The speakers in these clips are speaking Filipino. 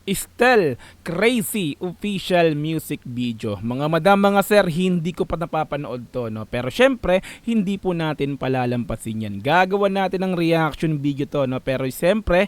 Estel Crazy official music video. Mga madam, mga sir, hindi ko pa napapanood to, no? Pero syempre, hindi po natin palalampasin yan. Gagawa natin ng reaction video to, no? Pero syempre,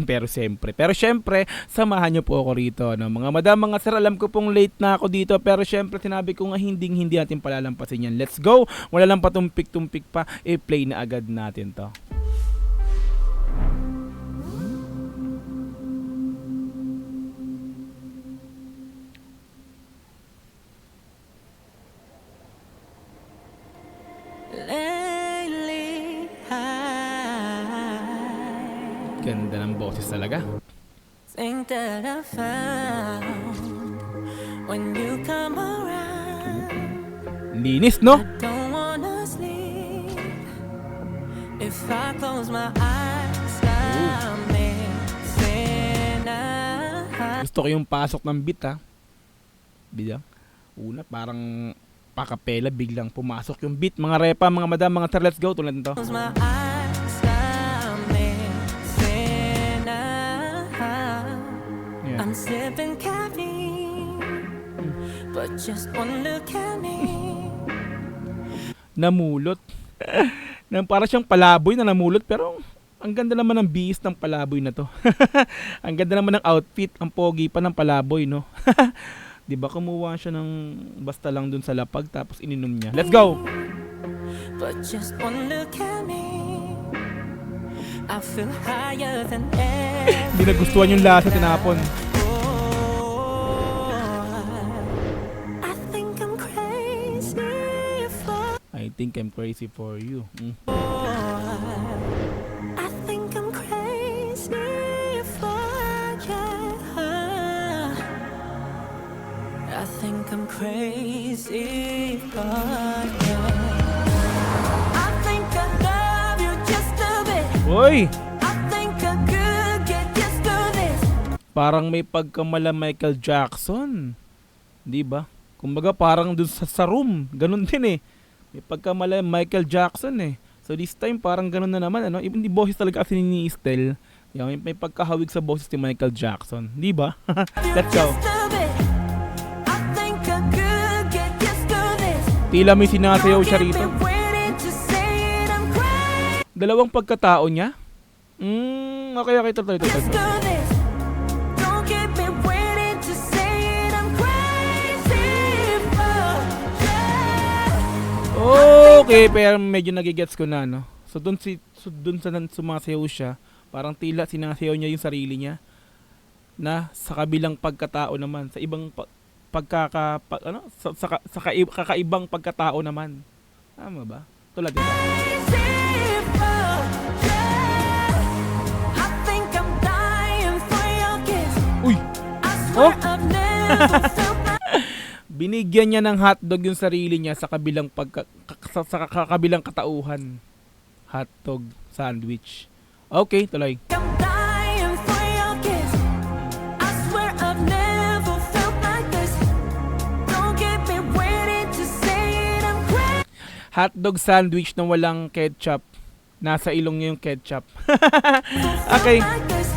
pero syempre, samahan nyo po ako rito, no? Mga madam, mga sir, alam ko pong late na ako dito, pero syempre, sinabi ko nga hindi natin palalampasin yan. Let's go! Wala lang patumpik-tumpik pa, play na agad natin to. Ganda ng boses talaga. Think that I found when you come around. Linis, no? Don't wanna sleep. If I close my eyes, I'm missing out. Gusto ko yung pasok ng beat, ha. Biglang una parang pakapela, biglang pumasok yung beat. Mga repa, mga madam, mga sir, let's go. Tulad nito. Close my eyes, I'm missing out. Yeah. I'm sipping caffeine, but just one look at me. Namulot. Para siyang palaboy na namulot, pero ang ganda naman ng bihis ng palaboy na to. Ang ganda naman ng outfit, ang pogi pa ng palaboy, no? 'Di ba kumuha siya ng basta lang dun sa lapag tapos ininom niya. Let's go. But just one look at me, I feel higher than ever. Hindi nagustuhan yung lasa, tinapon. I think I'm crazy for. I think I'm crazy for you. I think I'm crazy for you. I think I'm crazy for you. I think I love you just a bit. Hoy! I think I could get used to this. Parang may pagkamala Michael Jackson. 'Di ba? Kumbaga parang dun sa room, ganun din eh. May pagkamala Michael Jackson eh. So this time parang ganun na naman, ano? Even di boses talaga kasi ni Estel. May pagkahawig sa boses ni Michael Jackson, 'di ba? Let's go. Just a bit. I think I could get used to this. Tila may sinasayaw siya rito. Don't keep me waiting to say it, I'm crazy Dalawang pagkatao niya? Okay, ito. to this. Don't keep me waiting to say it, I'm crazy for you. Okay, pero medyo nagigets ko na, no? So dun sa sumasayaw siya, parang tila sinasayaw niya yung sarili niya na sa kabilang pagkatao naman, sa ibang kakaibang pagkatao naman. Tama ba? Tulad nito. Crazy for you. I think I'm dying for your kiss. Uy! I swear Oh! I've never felt my Binigyan niya ng hotdog yung sarili niya sa kabilang kabilang katauhan. Hotdog sandwich. Okay, tuloy. I'm dying for your kiss. I swear I've never felt like this. Don't keep me waiting to say it, I'm crazy. Hotdog sandwich na walang ketchup. Nasa ilong niya yung ketchup. Okay. Like this.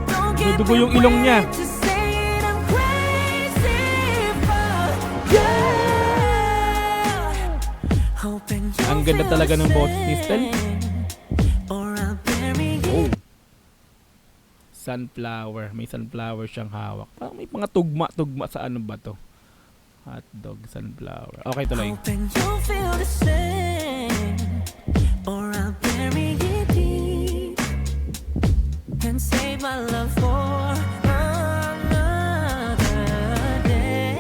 Don't keep Dudugo me yung ilong niya. waiting to say it, I'm crazy for you. Hoping you Ang ganda feel talaga the ng boses ni Estel. same, or I'll bury you. Oh. Sunflower. May sunflower siyang hawak. Parang may mga tugma sa ano ba to? Hotdog, sunflower. Okay, tuloy. Hoping you'll feel the same, or I'll bury it deep and save my love for another day.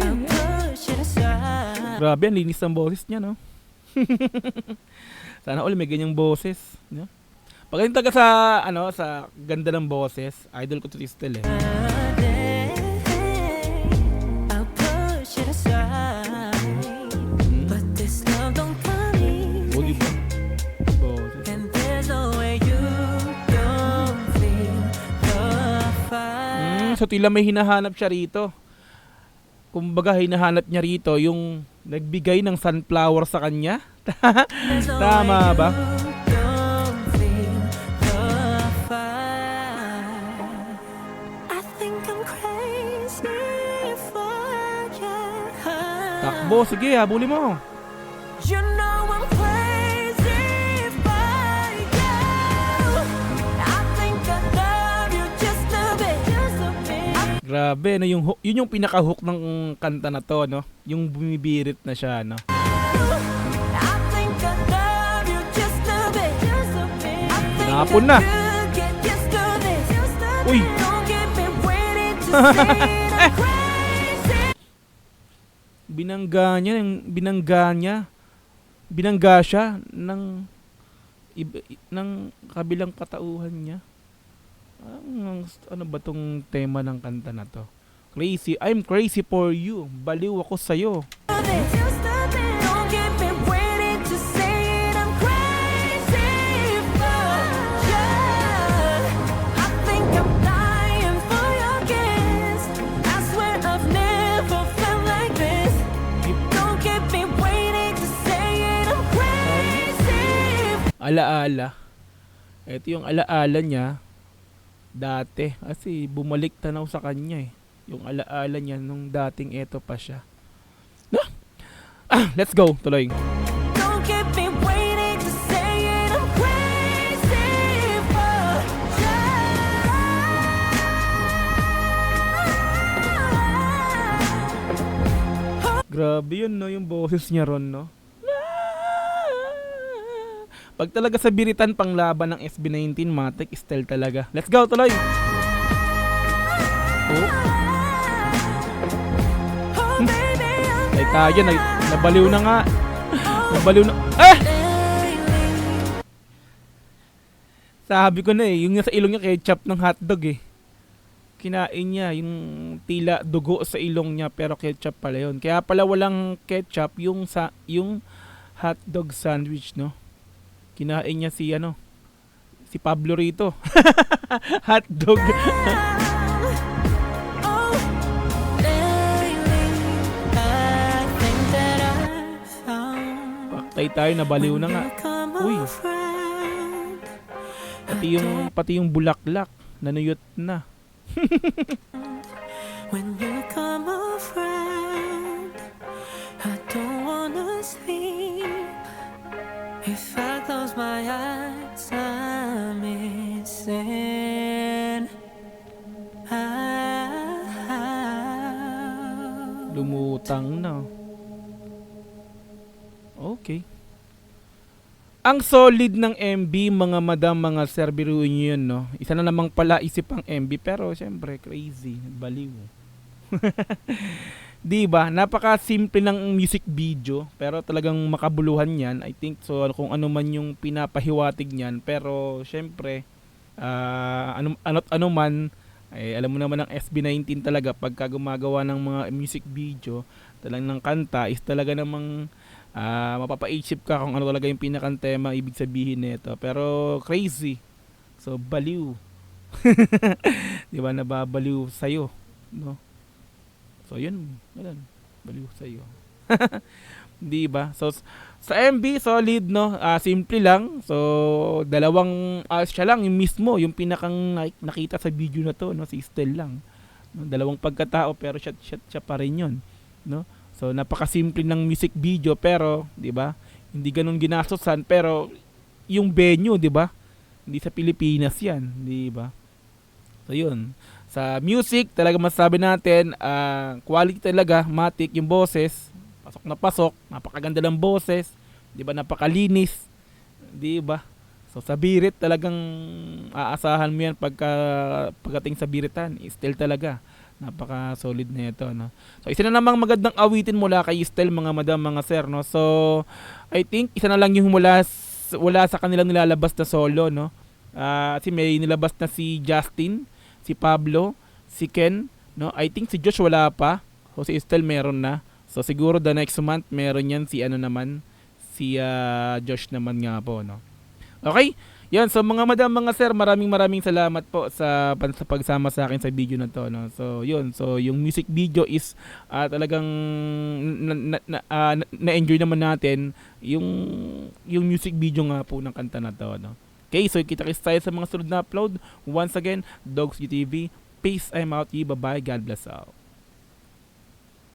I'll push it aside. Grabe, ang linis ng boses niya, no? Sana all may ganyang boses. No? Pagdating taga sa ganda ng boses, idol ko to si Estel eh. I'll push it aside, but this love don't come O, easy. diba? Boses. And there's no way you don't feel the fire. So tila may hinahanap siya rito. Kumbaga hinahanap niya rito yung nagbigay ng sunflower sa kanya. There's no Tama way ba? you don't feel the fire. Takbo, sige, habulin mo. You know I'm crazy for you. I think I love you just a bit. Grabe, no, yun yung pinaka-hook ng kanta na to, no? Yung bumibirit na siya, no? I think I love you just a bit. I think Tinapon I na. could get used to this. Uy! Don't get me waiting to say it, I'm crazy. Binangga siya ng kabilang katauhan niya. Ano ba tong tema ng kanta na to? Crazy, I'm crazy for you. Baliw ako sa'yo. Don't get me waiting to say it, I'm crazy for you. I think I'm dying for your kiss. I swear I've never felt like this. Don't get me waiting to say it, I'm crazy. Alaala. Ito yung alaala niya dati. Kasi bumalik tanaw sa kanya eh. Yung alaala niya nung dating eto pa siya. Let's go. Tuloy. Don't get me waiting to say it, I'm crazy for you. Grabe yun, no? Yung boses niya ron, no? Pag talaga sa biritan pang laban ng SB19, matik style talaga. Let's go, tuloy! Oh, Oh, baby, I'm ay tayo, nabaliw na nga. Nabaliw na. Ah! Sabi ko na eh, yung nasa ilong niya ketchup ng hotdog eh. Kinain niya yung tila dugo sa ilong niya pero ketchup pala yun. Kaya pala walang ketchup yung hotdog sandwich, no? Kinain niya si Pablo rito. Hotdog. oh, lately, I think that I found Paktay tayo, nabaliw na nga. Uy. Pati yung bulaklak, nanuyot na. When you come around, I don't wanna sleep. If I close my eyes, I'm missing out. Lumutang na. Okay. Ang solid ng MB, mga madam, mga sir, biruin nyo yun, no? Isa na namang pala isip ang MB, pero syempre, crazy, baliw. Diba? Napaka-simple ng music video, pero talagang makabuluhan yan. I think, so kung ano man yung pinapahiwatig niyan, pero syempre, ano man, alam mo naman ang SB19 talaga, pagka gumagawa ng mga music video, talagang ng kanta, is talaga namang mapapaisip ka kung ano talaga yung pinakantema ibig sabihin nito. Pero crazy. So baliw. 'Di ba, nababaliw sa iyo, no? So yun, baliw sa iyo. 'Di ba? So sa MB solid, no? Simple lang. So dalawang siya lang yung mismo, yung pinakang nakita sa video na to, no? Si Estel lang. No? Dalawang pagkatao pero shot siya pa rin 'yon, no? So napakasimple ng music video pero, 'di ba? Hindi ganoon ginastosan pero yung venue, 'di ba? Hindi sa Pilipinas 'yan, 'di ba? So 'yun. Sa music, talaga masasabi natin, quality talaga, matik yung boses, pasok na pasok, napakaganda ng boses, 'di ba? Napakalinis, 'di ba? So sa birit talagang aasahan mo 'yan pagdating sa biritan, still talaga. Napaka-solid na ito, no? So, isa na namang magandang awitin mula kay Estel, mga madam, mga sir, no? So, I think, isa na lang yung wala sa kanilang nilalabas na solo, no? Kasi may nilabas na si Justin, si Pablo, si Ken, no? I think si Josh wala pa. So, si Estel meron na. So, siguro the next month, meron yan si si Josh naman nga po, no? Okay? Yan, so mga madam, mga sir, maraming salamat po sa pagsama sa akin sa video na to, no. So, yun. So, yung music video is talagang na-enjoy naman natin yung music video nga po ng kanta na to, no. Okay, so kita-kits tayo sa mga sunod na upload. Once again, Dogs UTV. Peace, I'm out. Bye-bye. God bless all.